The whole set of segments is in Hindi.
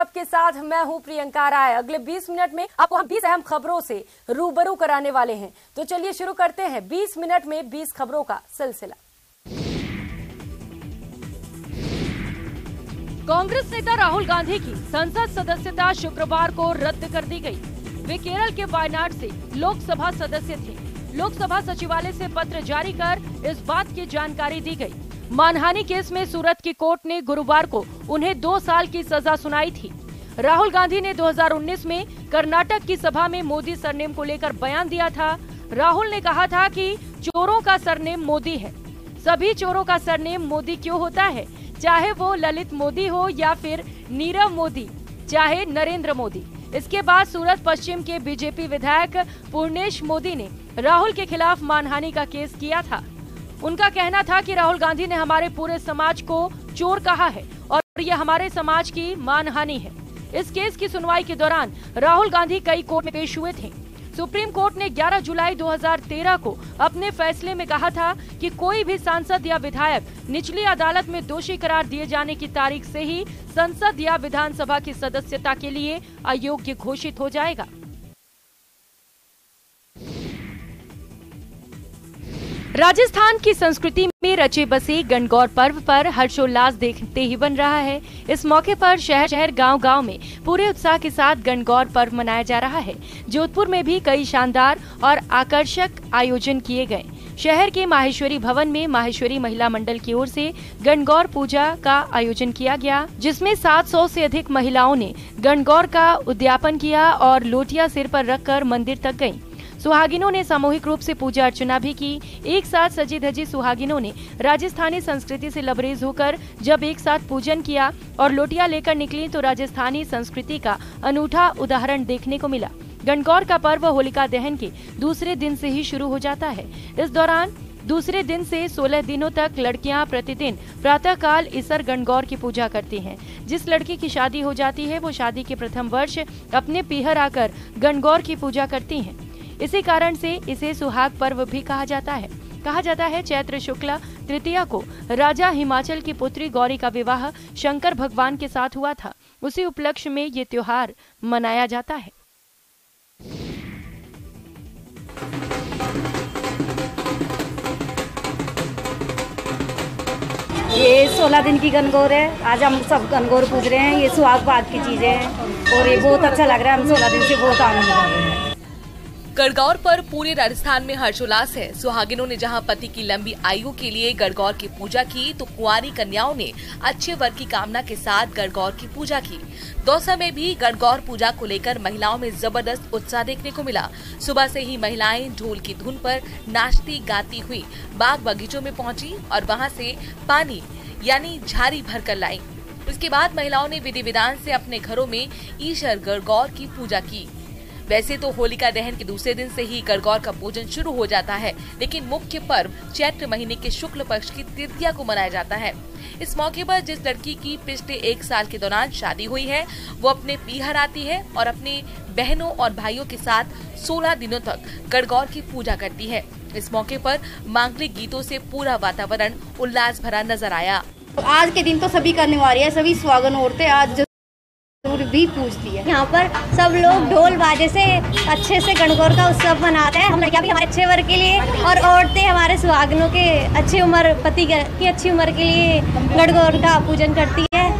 आपके साथ मैं हूं प्रियंका राय। अगले 20 मिनट में आपको हम 20 अहम खबरों से रूबरू कराने वाले हैं। तो चलिए शुरू करते हैं 20 मिनट में 20 खबरों का सिलसिला। कांग्रेस नेता राहुल गांधी की संसद सदस्यता शुक्रवार को रद्द कर दी गई। वे केरल के वायनाड से लोकसभा सदस्य थे। लोकसभा सचिवालय से पत्र जारी कर इस बात की जानकारी दी गई। मानहानि केस में सूरत की कोर्ट ने गुरुवार को उन्हें 2 साल की सजा सुनाई थी। राहुल गांधी ने 2019 में कर्नाटक की सभा में मोदी सरनेम को लेकर बयान दिया था। राहुल ने कहा था कि चोरों का सरनेम मोदी है। सभी चोरों का सरनेम मोदी क्यों होता है, चाहे वो ललित मोदी हो या फिर नीरव मोदी, चाहे नरेंद्र मोदी। इसके बाद सूरत पश्चिम के बीजेपी विधायक पूर्णेश मोदी ने राहुल के खिलाफ मानहानि का केस किया था। उनका कहना था कि राहुल गांधी ने हमारे पूरे समाज को चोर कहा है और यह हमारे समाज की मानहानि है। इस केस की सुनवाई के दौरान राहुल गांधी कई कोर्ट में पेश हुए थे। सुप्रीम कोर्ट ने 11 जुलाई 2013 को अपने फैसले में कहा था कि कोई भी सांसद या विधायक निचली अदालत में दोषी करार दिए जाने की तारीख से ही संसद या विधानसभा की सदस्यता के लिए अयोग्य घोषित हो जाएगा। राजस्थान की संस्कृति में रचे बसे गणगौर पर्व पर हर्षोल्लास देखते ही बन रहा है। इस मौके पर शहर शहर गांव-गांव में पूरे उत्साह के साथ गणगौर पर्व मनाया जा रहा है। जोधपुर में भी कई शानदार और आकर्षक आयोजन किए गए। शहर के माहेश्वरी भवन में माहेश्वरी महिला मंडल की ओर से गणगौर पूजा का आयोजन किया गया, जिसमें 700 से अधिक महिलाओं ने गणगौर का उद्यापन किया और लोटियां सिर पर रखकर मंदिर तक गईं। सुहागिनों ने सामूहिक रूप से पूजा अर्चना भी की। एक साथ सजी धजी सुहागिनों ने राजस्थानी संस्कृति से लबरेज होकर जब एक साथ पूजन किया और लोटियां लेकर निकली तो राजस्थानी संस्कृति का अनूठा उदाहरण देखने को मिला। गणगौर का पर्व होलिका दहन के दूसरे दिन से ही शुरू हो जाता है। इस दौरान दूसरे दिन से 16 दिनों तक लड़कियां प्रतिदिन प्रातःकाल इसर गणगौर की पूजा करती हैं। जिस लड़की की शादी हो जाती है वो शादी के प्रथम वर्ष अपने पीहर आकर गणगौर की पूजा करती हैं। इसी कारण से इसे सुहाग पर्व भी कहा जाता है। कहा जाता है चैत्र शुक्ला तृतीया को राजा हिमाचल की पुत्री गौरी का विवाह शंकर भगवान के साथ हुआ था। उसी उपलक्ष्य में ये त्योहार मनाया जाता है। ये 16 दिन की गणगौर है। आज हम सब गणगौर पूज रहे हैं। ये सुहाग भाग की चीजें हैं और ये बहुत अच्छा लग रहा है। हम 16 दिन से बहुत आनंद आ रहे हैं। गणगौर पर पूरे राजस्थान में हर्षोल्लास है। सुहागिनों ने जहां पति की लंबी आयु के लिए गणगौर की पूजा की, तो कुंवारी कन्याओं ने अच्छे वर की कामना के साथ गणगौर की पूजा की। दौसा में भी गणगौर पूजा को लेकर महिलाओं में जबरदस्त उत्साह देखने को मिला। सुबह से ही महिलाएं ढोल की धुन पर नाचती गाती हुई बाग बगीचों में पहुंची और वहां से पानी यानी झारी भर कर लाई। उसके बाद महिलाओं ने विधि विधान से अपने घरों में ईश्वर गणगौर की पूजा की। वैसे तो होलिका दहन के दूसरे दिन से ही गणगौर का पूजन शुरू हो जाता है, लेकिन मुख्य पर्व चैत्र महीने के शुक्ल पक्ष की तृतीया को मनाया जाता है। इस मौके पर जिस लड़की की पिछले 1 साल के दौरान शादी हुई है वो अपने पीहर आती है और अपने बहनों और भाइयों के साथ 16 दिनों तक गणगौर की पूजा करती है। इस मौके पर मांगलिक गीतों से पूरा वातावरण उल्लास भरा नजर आया। आज के दिन तो सभी करने वाली है, सभी सुहागन औरतें आज भी पूजती है। यहाँ पर सब लोग ढोल बाजे से अच्छे से गणगौर का उत्सव मनाते हैं। हम लड़कियां भी हमारे अच्छे वर्ग के लिए और औरतें हमारे सुहागनों के अच्छी उम्र पति की अच्छी उम्र के लिए गणगौर का पूजन करती है।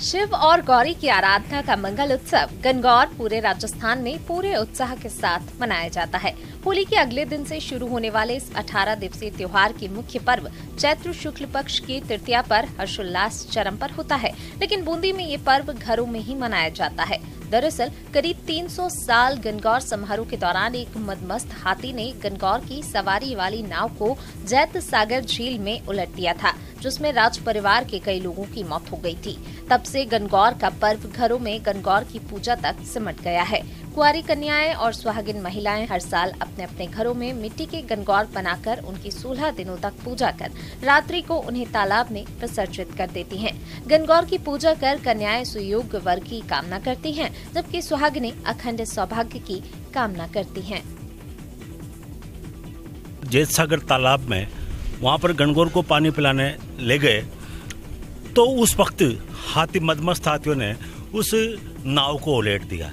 शिव और गौरी की आराधना का मंगल उत्सव गणगौर पूरे राजस्थान में पूरे उत्साह के साथ मनाया जाता है। होली के अगले दिन से शुरू होने वाले इस 18 दिवसीय त्योहार की मुख्य पर्व चैत्र शुक्ल पक्ष की तृतीया पर हर्षोल्लास चरम पर होता है, लेकिन बूंदी में ये पर्व घरों में ही मनाया जाता है। दरअसल करीब 300 साल गणगौर समारोह के दौरान एक मदमस्त हाथी ने गणगौर की सवारी वाली नाव को जैत सागर झील में उलट दिया था, जिसमें राज परिवार के कई लोगों की मौत हो गई थी। तब से गणगौर का पर्व घरों में गणगौर की पूजा तक सिमट गया है। कुंवारी कन्याएं और सुहागिन महिलाएं हर साल अपने अपने घरों में मिट्टी के गणगौर बनाकर उनकी 16 दिनों तक पूजा कर रात्रि को उन्हें तालाब में विसर्जित कर देती हैं। गणगौर की पूजा कर कन्याएं सुयोग वर की कामना करती हैं, जबकि सुहागिनें अखंड सौभाग्य की कामना करती हैं। जैत सागर तालाब में वहाँ पर गणगौर को पानी पिलाने ले गए तो उस वक्त हाथी मदमस्त हाथियों ने उस नाव को उलट दिया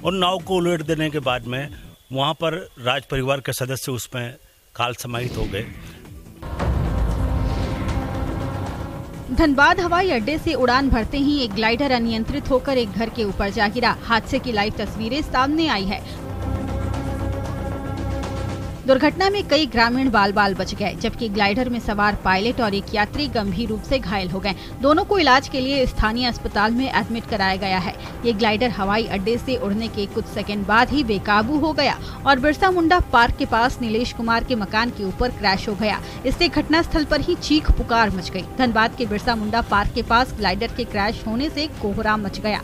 और नाव को उलट देने के बाद में वहाँ पर राज परिवार के सदस्य उसमें काल समाहित हो गए। धनबाद हवाई अड्डे से उड़ान भरते ही एक ग्लाइडर अनियंत्रित होकर एक घर के ऊपर जा गिरा। हादसे की लाइव तस्वीरें सामने आई है। दुर्घटना में कई ग्रामीण बाल बाल बच गए, जबकि ग्लाइडर में सवार पायलट और एक यात्री गंभीर रूप से घायल हो गए। दोनों को इलाज के लिए स्थानीय अस्पताल में एडमिट कराया गया है। ये ग्लाइडर हवाई अड्डे से उड़ने के कुछ सेकंड बाद ही बेकाबू हो गया और बिरसा मुंडा पार्क के पास नीलेश कुमार के मकान के ऊपर क्रैश हो गया। इससे घटनास्थल पर ही चीख पुकार मच गई। धनबाद के बिरसा मुंडा पार्क के पास ग्लाइडर के क्रैश होने से कोहराम मच गया।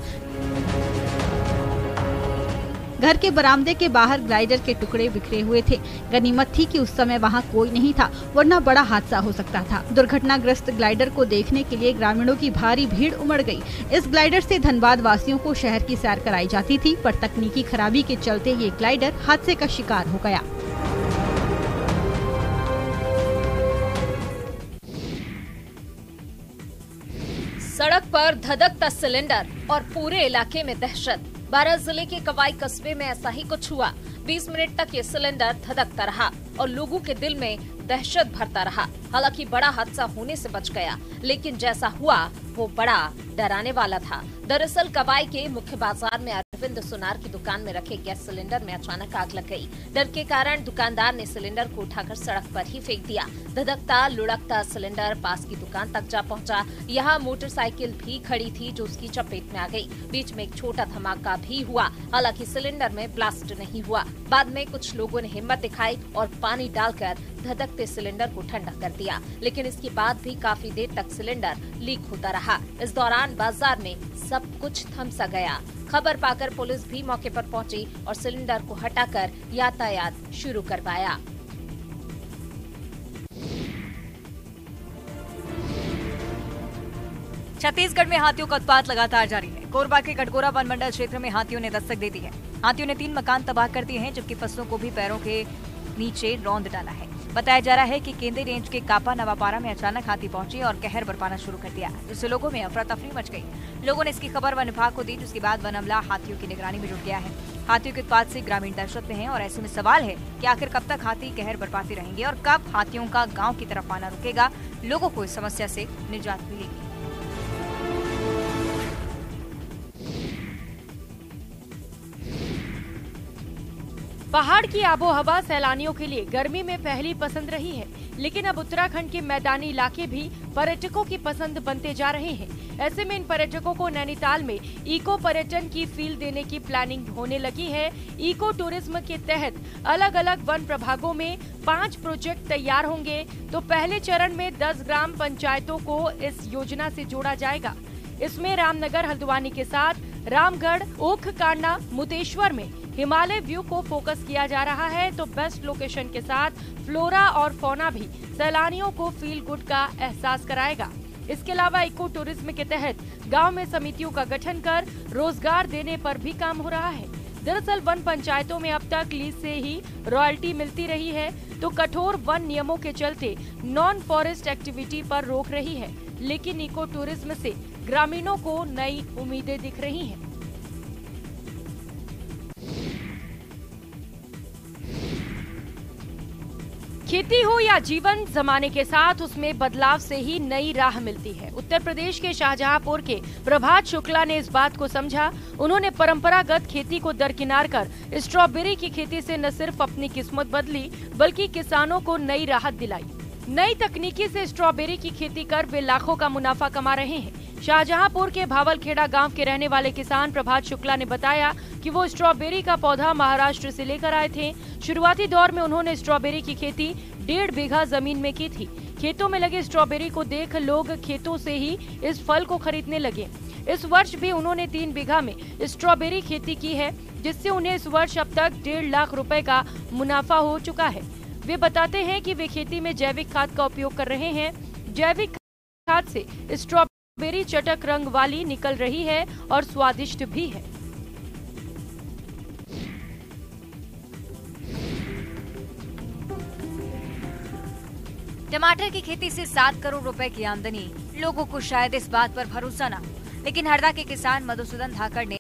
घर के बरामदे के बाहर ग्लाइडर के टुकड़े बिखरे हुए थे। गनीमत थी कि उस समय वहां कोई नहीं था, वरना बड़ा हादसा हो सकता था। दुर्घटनाग्रस्त ग्लाइडर को देखने के लिए ग्रामीणों की भारी भीड़ उमड़ गई। इस ग्लाइडर से धनबाद वासियों को शहर की सैर कराई जाती थी, पर तकनीकी खराबी के चलते ये ग्लाइडर हादसे का शिकार हो गया। सड़क पर धधकता सिलेंडर और पूरे इलाके में दहशत। बारां जिले के कवाई कस्बे में ऐसा ही कुछ हुआ। 20 मिनट तक ये सिलेंडर धधकता रहा और लोगों के दिल में दहशत भरता रहा। हालांकि बड़ा हादसा होने से बच गया, लेकिन जैसा हुआ वो बड़ा डराने वाला था। दरअसल कवाई के मुख्य बाजार में अरविंद सुनार की दुकान में रखे गैस सिलेंडर में अचानक आग लग गई। डर के कारण दुकानदार ने सिलेंडर को उठाकर सड़क पर ही फेंक दिया। धधकता लुढ़कता सिलेंडर पास की दुकान तक जा पहुंचा। यहाँ मोटरसाइकिल भी खड़ी थी जो उसकी चपेट में आ गई। बीच में एक छोटा धमाका भी हुआ। हालांकि सिलेंडर में ब्लास्ट नहीं हुआ। बाद में कुछ लोगों ने हिम्मत दिखाई और पानी डालकर धधकते सिलेंडर को ठंडा कर दिया, लेकिन इसके बाद भी काफी देर तक सिलेंडर लीक होता रहा। इस दौरान बाजार में सब कुछ थम सा गया। खबर पाकर पुलिस भी मौके पर पहुंची और सिलेंडर को हटाकर यातायात शुरू करवाया। छत्तीसगढ़ में हाथियों का उत्पात लगातार जारी है। कोरबा के गटगोरा वन मंडल क्षेत्र में हाथियों ने दस्तक दे दी है। हाथियों ने 3 मकान तबाह कर दिए हैं, जबकि फसलों को भी पैरों के नीचे रौंद डाला है। बताया जा रहा है कि केंद्रीय रेंज के कापा नवापारा में अचानक हाथी पहुंचे और कहर बरपाना शुरू कर दिया, जिससे लोगों में अफरा तफरी मच गई। लोगों ने इसकी खबर वन विभाग को दी, जिसके बाद वन अमला हाथियों की निगरानी में जुट गया है। हाथियों के उत्पात से ग्रामीण दहशत में हैं और ऐसे में सवाल है कि आखिर कब तक हाथी कहर बरपाते रहेंगे और कब हाथियों का गाँव की तरफ आना रुकेगा। लोगों को इस समस्या से निजात मिलेगी। पहाड़ की आबोहवा सैलानियों के लिए गर्मी में पहली पसंद रही है, लेकिन अब उत्तराखंड के मैदानी इलाके भी पर्यटकों की पसंद बनते जा रहे हैं। ऐसे में इन पर्यटकों को नैनीताल में इको पर्यटन की फील देने की प्लानिंग होने लगी है। इको टूरिज्म के तहत अलग अलग वन प्रभागों में 5 प्रोजेक्ट तैयार होंगे। तो पहले चरण में 10 ग्राम पंचायतों को इस योजना से जोड़ा जाएगा। इसमें रामनगर हल्द्वानी के साथ रामगढ़, ओख कांडा, मुतेश्वर में हिमालय व्यू को फोकस किया जा रहा है। तो बेस्ट लोकेशन के साथ फ्लोरा और फौना भी सैलानियों को फील गुड का एहसास कराएगा। इसके अलावा इको टूरिज्म के तहत गांव में समितियों का गठन कर रोजगार देने पर भी काम हो रहा है। दरअसल वन पंचायतों में अब तक लीज से ही रॉयल्टी मिलती रही है, तो कठोर वन नियमों के चलते नॉन फॉरेस्ट एक्टिविटी पर रोक रही है। लेकिन इको टूरिज्म से ग्रामीणों को नई उम्मीदें दिख रही हैं। खेती हो या जीवन, जमाने के साथ उसमें बदलाव से ही नई राह मिलती है। उत्तर प्रदेश के शाहजहांपुर के प्रभात शुक्ला ने इस बात को समझा। उन्होंने परंपरागत खेती को दरकिनार कर स्ट्रॉबेरी की खेती से न सिर्फ अपनी किस्मत बदली, बल्कि किसानों को नई राहत दिलाई। नई तकनीकी से स्ट्रॉबेरी की खेती कर वे लाखों का मुनाफा कमा रहे हैं। शाहजहांपुर के भावलखेड़ा गांव के रहने वाले किसान प्रभात शुक्ला ने बताया कि वो स्ट्रॉबेरी का पौधा महाराष्ट्र से लेकर आए थे। शुरुआती दौर में उन्होंने स्ट्रॉबेरी की खेती 1.5 बीघा जमीन में की थी। खेतों में लगे स्ट्रॉबेरी को देख लोग खेतों से ही इस फल को खरीदने लगे। इस वर्ष भी उन्होंने 3 बीघा में स्ट्रॉबेरी खेती की है, जिससे उन्हें इस वर्ष अब तक 1.5 लाख रुपए का मुनाफा हो चुका है। वे बताते हैं कि वे खेती में जैविक खाद का उपयोग कर रहे हैं। जैविक खाद से स्ट्रॉबेरी चटक रंग वाली निकल रही है और स्वादिष्ट भी है। टमाटर की खेती से 7 करोड़ रुपए की आमदनी, लोगों को शायद इस बात पर भरोसा न हो, लेकिन हरदा के किसान मधुसूदन धाकड़ ने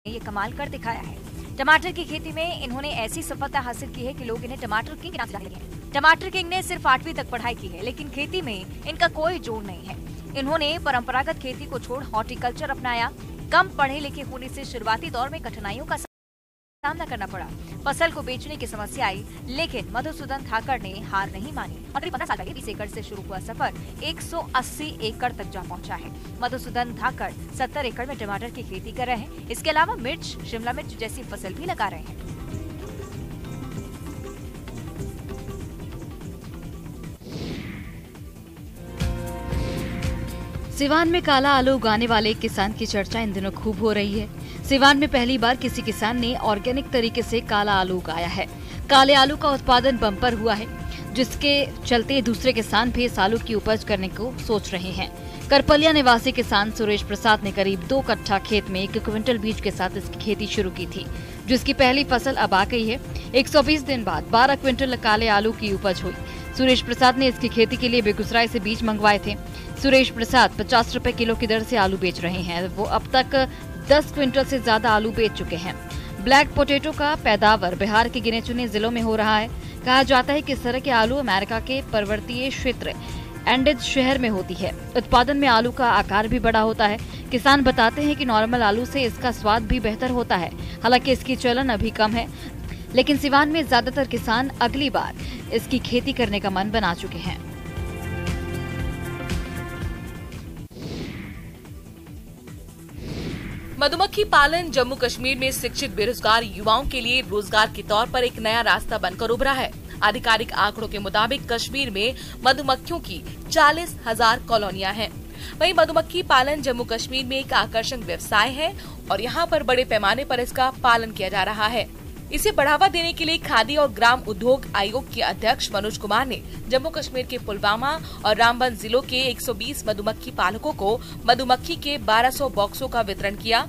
ये कमाल कर दिखाया है। टमाटर की खेती में इन्होंने ऐसी सफलता हासिल की है कि लोग इन्हें टमाटर किंग के नाम से जानने लगे हैं। टमाटर किंग ने सिर्फ 8वीं तक पढ़ाई की है, लेकिन खेती में इनका कोई जोड़ नहीं है। इन्होंने परंपरागत खेती को छोड़ हॉर्टिकल्चर अपनाया। कम पढ़े लिखे होने से शुरुआती दौर में कठिनाइयों का सामना करना पड़ा, फसल को बेचने की समस्या आई, लेकिन मधुसूदन धाकड़ ने हार नहीं मानी और करीब 15 साल पहले 20 एकड़ से शुरू हुआ सफर 180 एकड़ तक जा पहुंचा है। मधुसूदन धाकड़ 70 एकड़ में टमाटर की खेती कर रहे हैं। इसके अलावा मिर्च, शिमला मिर्च जैसी फसल भी लगा रहे हैं। सिवान में काला आलू उगाने वाले एक किसान की चर्चा इन दिनों खूब हो रही है। सिवान में पहली बार किसी किसान ने ऑर्गेनिक तरीके से काला आलू उगाया है। काले आलू का उत्पादन बम्पर हुआ है, जिसके चलते दूसरे किसान भी इस आलू की उपज करने को सोच रहे हैं। करपलिया निवासी किसान सुरेश प्रसाद ने करीब 2 कट्ठा खेत में 1 क्विंटल बीज के साथ इसकी खेती शुरू की थी, जिसकी पहली फसल अब आ गई है। 120 दिन बाद 12 क्विंटल काले आलू की उपज हुई। सुरेश प्रसाद ने इसकी खेती के लिए बेगूसराय से बीज मंगवाए थे। सुरेश प्रसाद 50 रुपए किलो की दर से आलू बेच रहे हैं। वो अब तक 10 क्विंटल से ज्यादा आलू बेच चुके हैं। ब्लैक पोटैटो का पैदावार बिहार के गिने चुने जिलों में हो रहा है। कहा जाता है कि इस तरह के आलू अमेरिका के पर्वतीय क्षेत्र एंडेज शहर में होती है। उत्पादन में आलू का आकार भी बड़ा होता है। किसान बताते हैं कि नॉर्मल आलू से इसका स्वाद भी बेहतर होता है। हालांकि इसकी चलन अभी कम है, लेकिन सिवान में ज्यादातर किसान अगली बार इसकी खेती करने का मन बना चुके हैं। मधुमक्खी पालन जम्मू कश्मीर में शिक्षित बेरोजगार युवाओं के लिए रोजगार के तौर पर एक नया रास्ता बनकर उभरा है। आधिकारिक आंकड़ों के मुताबिक कश्मीर में मधुमक्खियों की 40,000 कॉलोनियां हैं। वहीं मधुमक्खी पालन जम्मू कश्मीर में एक आकर्षक व्यवसाय है और यहाँ पर बड़े पैमाने पर इसका पालन किया जा रहा है। इसे बढ़ावा देने के लिए खादी और ग्राम उद्योग आयोग के अध्यक्ष मनोज कुमार ने जम्मू कश्मीर के पुलवामा और रामबन जिलों के 120 मधुमक्खी पालकों को मधुमक्खी के 1200 बॉक्सों का वितरण किया।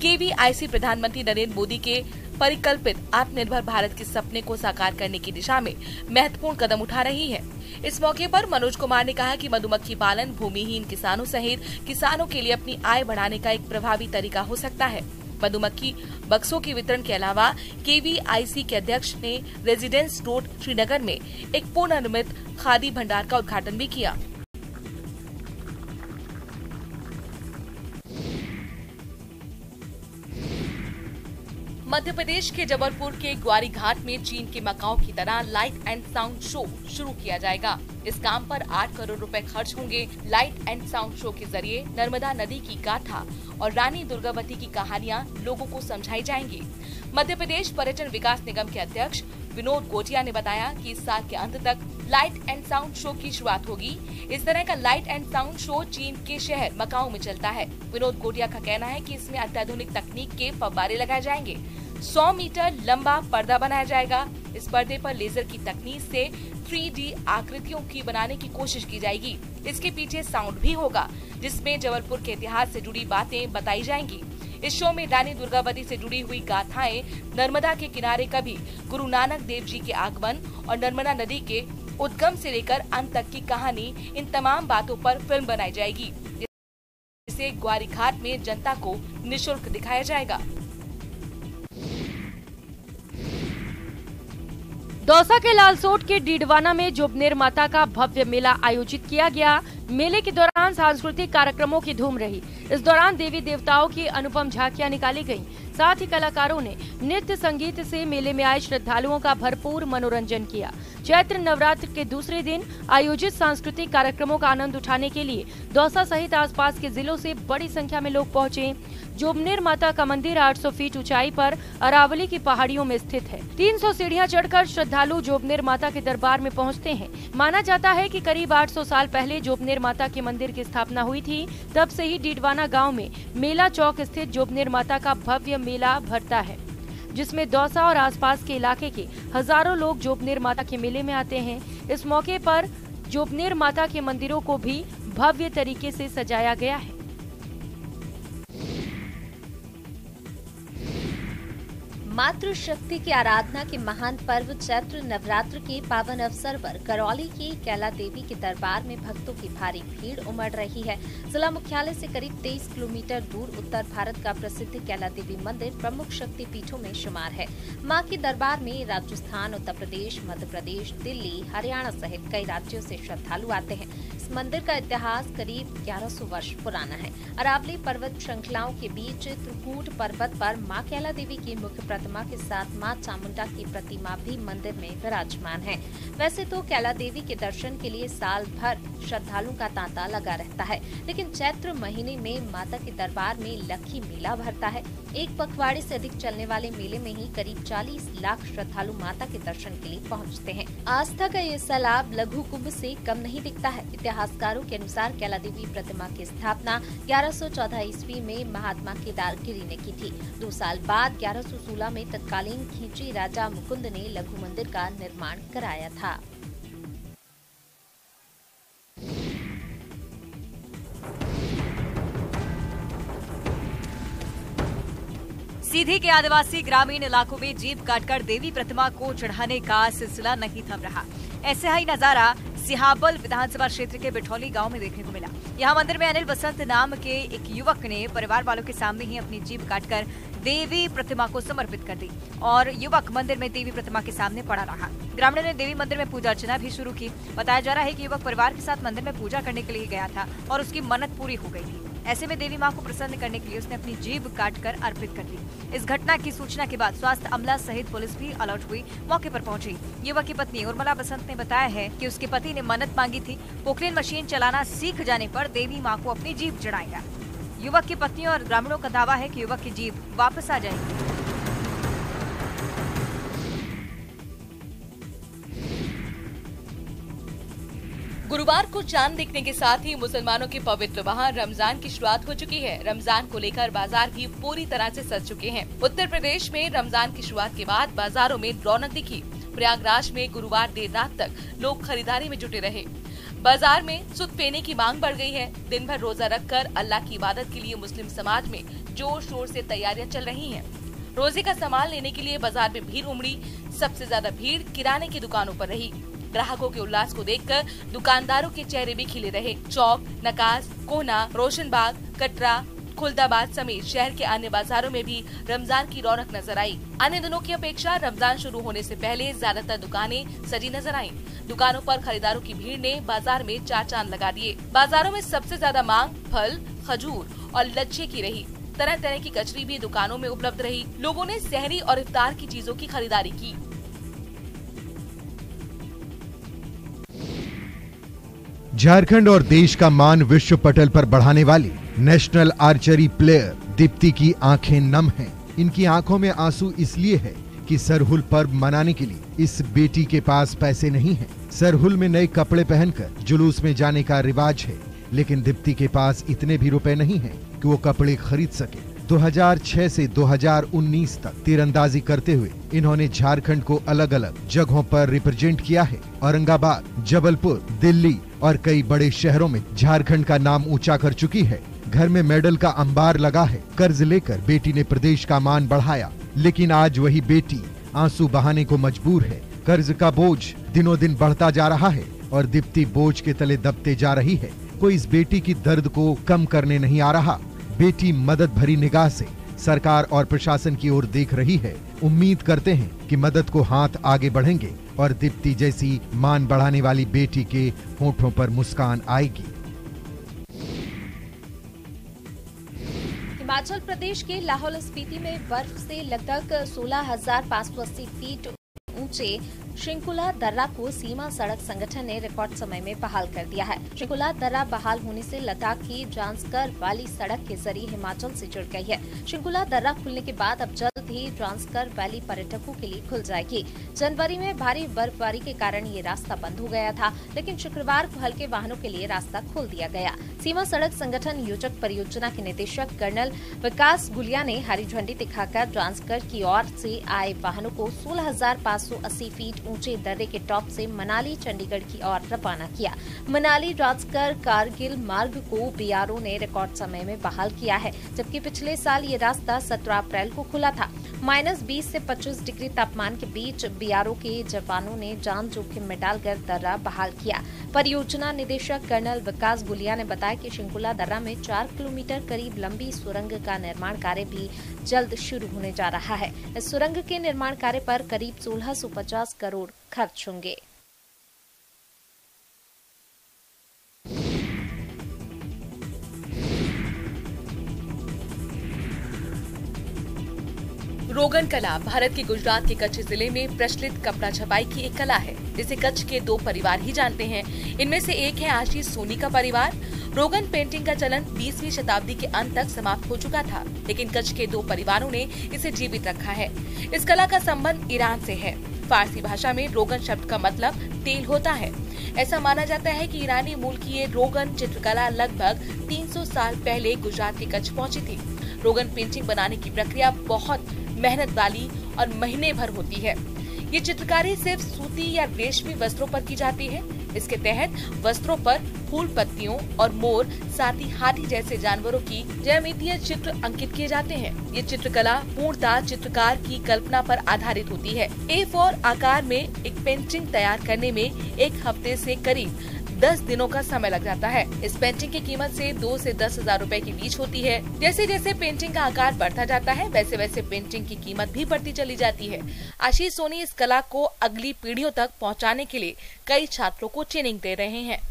केवीआईसी प्रधानमंत्री नरेंद्र मोदी के परिकल्पित आत्मनिर्भर भारत के सपने को साकार करने की दिशा में महत्वपूर्ण कदम उठा रही है। इस मौके पर मनोज कुमार ने कहा कि मधुमक्खी पालन भूमिहीन किसानों सहित किसानों के लिए अपनी आय बढ़ाने का एक प्रभावी तरीका हो सकता है। मधुमक्खी बक्सों के वितरण के अलावा केवीआईसी के अध्यक्ष ने रेजिडेंस रोड श्रीनगर में एक पुनर्निर्मित खादी भंडार का उद्घाटन भी किया। मध्य प्रदेश के जबलपुर के ग्वारी घाट में चीन के मकाओ की तरह लाइट एंड साउंड शो शुरू किया जाएगा। इस काम पर 8 करोड़ रुपए खर्च होंगे। लाइट एंड साउंड शो के जरिए नर्मदा नदी की गाथा और रानी दुर्गावती की कहानियां लोगों को समझाई जाएंगी। मध्य प्रदेश पर्यटन विकास निगम के अध्यक्ष विनोद गोटिया ने बताया कि इस साल के अंत तक लाइट एंड साउंड शो की शुरुआत होगी। इस तरह का लाइट एंड साउंड शो चीन के शहर मकाओ में चलता है। विनोद गोटिया का कहना है कि इसमें अत्याधुनिक तकनीक के फव्वारे लगाए जाएंगे। 100 मीटर लंबा पर्दा बनाया जाएगा। इस पर्दे पर लेजर की तकनीक से 3D आकृतियों की बनाने की कोशिश की जाएगी। इसके पीछे साउंड भी होगा, जिसमें जबलपुर के इतिहास से जुड़ी बातें बताई जाएंगी। इस शो में रानी दुर्गावती से जुड़ी हुई गाथाएं, नर्मदा के किनारे कभी गुरु नानक देव जी के आगमन और नर्मदा नदी के उद्गम से लेकर अंत तक की कहानी, इन तमाम बातों पर फिल्म बनाई जाएगी, जिसे ग्वारी घाट में जनता को निःशुल्क दिखाया जाएगा। दौसा के लालसोट के डीडवाना में जोबनेर माता का भव्य मेला आयोजित किया गया। मेले के दौरान सांस्कृतिक कार्यक्रमों की धूम रही। इस दौरान देवी देवताओं की अनुपम झांकियां निकाली गईं। साथ ही कलाकारों ने नृत्य संगीत से मेले में आए श्रद्धालुओं का भरपूर मनोरंजन किया। चैत्र नवरात्र के दूसरे दिन आयोजित सांस्कृतिक कार्यक्रमों का आनंद उठाने के लिए दौसा सहित आसपास के जिलों से बड़ी संख्या में लोग पहुंचे। जोबनेर माता का मंदिर 800 फीट ऊंचाई पर अरावली की पहाड़ियों में स्थित है। 300 सीढ़ियां चढ़कर श्रद्धालु जोबनेर माता के दरबार में पहुंचते हैं। माना जाता है कि करीब 800 साल पहले जोबनेर माता के मंदिर की स्थापना हुई थी। तब से ही डीडवाना गांव में मेला चौक स्थित जोबनेर माता का भव्य मेला भरता है, जिसमें दौसा और आसपास के इलाके के हजारों लोग जोबनेर माता के मेले में आते हैं। इस मौके पर जोबनेर माता के मंदिरों को भी भव्य तरीके से सजाया गया है। मातृशक्ति की आराधना के महान पर्व चैत्र नवरात्र के पावन अवसर पर करौली की कैला देवी के दरबार में भक्तों की भारी भीड़ उमड़ रही है। जिला मुख्यालय से करीब 23 किलोमीटर दूर उत्तर भारत का प्रसिद्ध कैला देवी मंदिर प्रमुख शक्ति पीठों में शुमार है। मां के दरबार में राजस्थान, उत्तर प्रदेश, मध्य प्रदेश, दिल्ली, हरियाणा सहित कई राज्यों से श्रद्धालु आते हैं। इस मंदिर का इतिहास करीब 1100 वर्ष पुराना है। अरावली पर्वत श्रृंखलाओं के बीच त्रिकूट पर्वत पर मां कैला देवी की मुख्य प्रतिमा के साथ मां चामुंडा की प्रतिमा भी मंदिर में विराजमान है। वैसे तो कैला देवी के दर्शन के लिए साल भर श्रद्धालुओं का तांता लगा रहता है, लेकिन चैत्र महीने में माता के दरबार में लखी मेला भरता है। एक पखवाड़े से अधिक चलने वाले मेले में ही करीब 40 लाख श्रद्धालु माता के दर्शन के लिए पहुंचते हैं। आस्था का ये सैलाब लघु कुंभ से कम नहीं दिखता है। इतिहासकारों के अनुसार कैला देवी प्रतिमा की स्थापना 1114 ईस्वी में महात्मा केदारगिरी ने की थी। 2 साल बाद 1116 में तत्कालीन खींची राजा मुकुंद ने लघु मंदिर का निर्माण कराया था। सीधी के आदिवासी ग्रामीण इलाकों में जीप काटकर देवी प्रतिमा को चढ़ाने का सिलसिला नहीं थम रहा। ऐसा ही नजारा सिहाबल विधानसभा क्षेत्र के बिठौली गांव में देखने को मिला। यहाँ मंदिर में अनिल बसंत नाम के एक युवक ने परिवार वालों के सामने ही अपनी जीप काटकर देवी प्रतिमा को समर्पित कर दी और युवक मंदिर में देवी प्रतिमा के सामने पड़ा रहा। ग्रामीणों ने देवी मंदिर में पूजा अर्चना भी शुरू की। बताया जा रहा है कि युवक परिवार के साथ मंदिर में पूजा करने के लिए गया था और उसकी मन्नत पूरी हो गई थी। ऐसे में देवी मां को प्रसन्न करने के लिए उसने अपनी जीभ काटकर अर्पित कर दी। इस घटना की सूचना के बाद स्वास्थ्य अमला सहित पुलिस भी अलर्ट हुई, मौके पर पहुंची। युवक की पत्नी उर्मिला बसंत ने बताया है कि उसके पति ने मन्नत मांगी थी, पोकलेन मशीन चलाना सीख जाने पर देवी मां को अपनी जीभ चढ़ाएगा। युवक की पत्नी और ग्रामीणों का दावा है कि युवक की जीभ वापस आ जाएगी। गुरुवार को चांद दिखने के साथ ही मुसलमानों के पवित्र माह रमजान की शुरुआत हो चुकी है। रमजान को लेकर बाजार भी पूरी तरह से सज चुके हैं। उत्तर प्रदेश में रमजान की शुरुआत के बाद बाजारों में रौनक दिखी। प्रयागराज में गुरुवार देर रात तक लोग खरीदारी में जुटे रहे। बाजार में सुध पीने की मांग बढ़ गई है। दिन भर रोजा रखकर अल्लाह की इबादत के लिए मुस्लिम समाज में जोर शोर से तैयारियां चल रही हैं। रोजे का सामान लेने के लिए बाजार में भीड़ उमड़ी। सबसे ज्यादा भीड़ किराने की दुकानों पर रही। ग्राहकों के उल्लास को देखकर दुकानदारों के चेहरे भी खिले रहे। चौक, नकास, कोहना, रोशनबाग, कटरा, खुलदाबाद समेत शहर के अन्य बाजारों में भी रमजान की रौनक नजर आई। अन्य दिनों की अपेक्षा रमजान शुरू होने से पहले ज्यादातर दुकानें सजी नजर आईं। दुकानों पर खरीदारों की भीड़ ने बाजार में 4 चांद लगा दिए। बाजारों में सबसे ज्यादा मांग फल, खजूर और लच्छे की रही। तरह तरह की कचरी भी दुकानों में उपलब्ध रही। लोगों ने सहरी और इफ्तार की चीजों की खरीदारी की। झारखंड और देश का मान विश्व पटल पर बढ़ाने वाली नेशनल आर्चरी प्लेयर दीप्ति की आंखें नम हैं। इनकी आंखों में आंसू इसलिए है कि सरहुल पर्व मनाने के लिए इस बेटी के पास पैसे नहीं हैं। सरहुल में नए कपड़े पहनकर जुलूस में जाने का रिवाज है, लेकिन दीप्ति के पास इतने भी रुपए नहीं हैं कि वो कपड़े खरीद सके। 2006 से 2019 तक तीरंदाजी करते हुए इन्होंने झारखंड को अलग अलग जगहों पर रिप्रेजेंट किया है। औरंगाबाद, जबलपुर, दिल्ली और कई बड़े शहरों में झारखंड का नाम ऊंचा कर चुकी है। घर में मेडल का अंबार लगा है। कर्ज लेकर बेटी ने प्रदेश का मान बढ़ाया, लेकिन आज वही बेटी आंसू बहाने को मजबूर है। कर्ज का बोझ दिनों दिन बढ़ता जा रहा है और दीप्ति बोझ के तले दबते जा रही है। कोई इस बेटी की दर्द को कम करने नहीं आ रहा। बेटी मदद भरी निगाह से सरकार और प्रशासन की ओर देख रही है। उम्मीद करते हैं कि मदद को हाथ आगे बढ़ेंगे और दीप्ति जैसी मान बढ़ाने वाली बेटी के होठों पर मुस्कान आएगी। हिमाचल प्रदेश के लाहौल स्पीति में बर्फ से लगभग 16,580 फीट ऊंचे श्रृंखला दर्रा को सीमा सड़क संगठन ने रिकॉर्ड समय में बहाल कर दिया है। श्रृंखला दर्रा बहाल होने से लद्दाख की ट्रांसकर वाली सड़क के जरिए हिमाचल से जुड़ गई है। श्रृंखला दर्रा खुलने के बाद अब जल्द ही ट्रांसकर वैली पर्यटकों के लिए खुल जाएगी। जनवरी में भारी बर्फबारी के कारण ये रास्ता बंद हो गया था, लेकिन शुक्रवार को हल्के वाहनों के लिए रास्ता खोल दिया गया। सीमा सड़क संगठन योजक परियोजना के निदेशक कर्नल विकास गुलिया ने हरी झंडी दिखाकर ट्रांसकर की ओर से आए वाहनों को 16,500 580 फीट ऊंचे दर्रे के टॉप से मनाली चंडीगढ़ की ओर रवाना किया। मनाली राजगढ़ कारगिल मार्ग को बीआरओ ने रिकॉर्ड समय में बहाल किया है, जबकि पिछले साल ये रास्ता 17 अप्रैल को खुला था। -20 से 25 डिग्री तापमान के बीच बीआरओ के जवानों ने जान जोखिम में डालकर दर्रा बहाल किया। परियोजना निदेशक कर्नल विकास गुलिया ने बताया कि शिंकुला दर्रा में 4 किलोमीटर करीब लंबी सुरंग का निर्माण कार्य भी जल्द शुरू होने जा रहा है। इस सुरंग के निर्माण कार्य पर करीब 1650 करोड़ खर्च होंगे। रोगन कला भारत के गुजरात के कच्छ जिले में प्रचलित कपड़ा छपाई की एक कला है, जिसे कच्छ के 2 परिवार ही जानते हैं। इनमें से एक है आशीष सोनी का परिवार। रोगन पेंटिंग का चलन 20वीं शताब्दी के अंत तक समाप्त हो चुका था, लेकिन कच्छ के 2 परिवारों ने इसे जीवित रखा है। इस कला का संबंध ईरान से है। फारसी भाषा में रोगन शब्द का मतलब तेल होता है। ऐसा माना जाता है कि ईरानी मूल की ये रोगन चित्रकला लगभग 300 साल पहले गुजरात के कच्छ पहुंची थी। रोगन पेंटिंग बनाने की प्रक्रिया बहुत मेहनत वाली और महीने भर होती है। ये चित्रकारी सिर्फ सूती या रेशमी वस्त्रों पर की जाती है। इसके तहत वस्त्रों पर फूल पत्तियों और मोर, साथ ही हाथी जैसे जानवरों की ज्यामितीय चित्र अंकित किए जाते हैं। ये चित्रकला पूर्णतः चित्रकार की कल्पना पर आधारित होती है। A4 आकार में एक पेंटिंग तैयार करने में 1 हफ्ते से करीब 10 दिनों का समय लग जाता है। इस पेंटिंग की कीमत से 2 से 10,000 रुपए के बीच होती है। जैसे जैसे पेंटिंग का आकार बढ़ता जाता है, वैसे वैसे पेंटिंग की कीमत भी बढ़ती चली जाती है। आशीष सोनी इस कला को अगली पीढ़ियों तक पहुंचाने के लिए कई छात्रों को ट्रेनिंग दे रहे हैं।